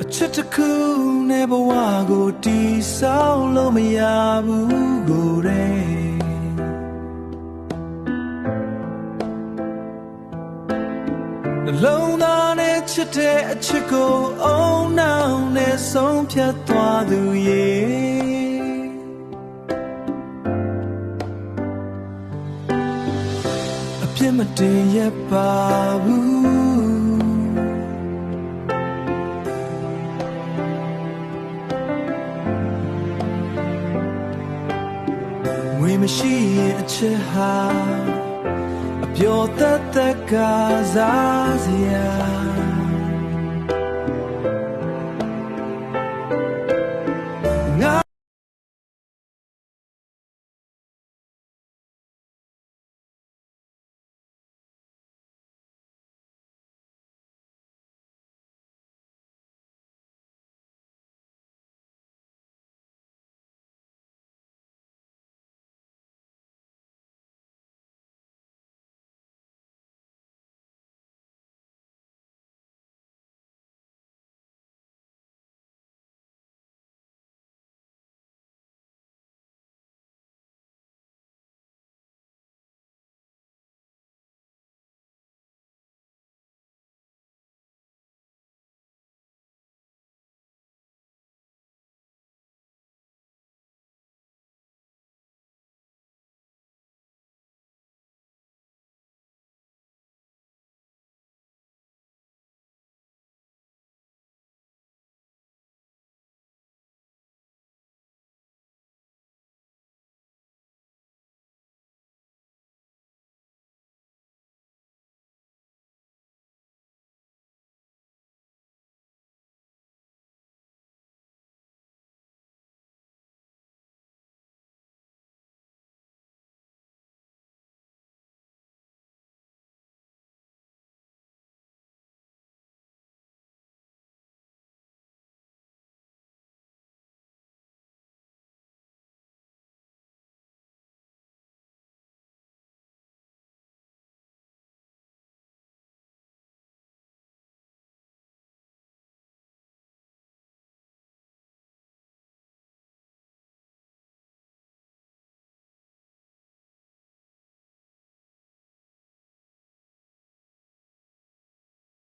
အချစ်တစ်ခုနဲ့ဘဝကိုတည်ဆောက်လို့မရဘူးကိုယ်တည်းနှလုံးသားနဲ့ချစ်တဲ့အချစ်ကိုအုံနောက်နဲ့ဆုံးဖြတ်သွားသူရဲ့အပြစ်မတင်ရပါဘူးငွေမရှိရင်အချစ်ဟာအပျော်သက်သက်ကစားစရာ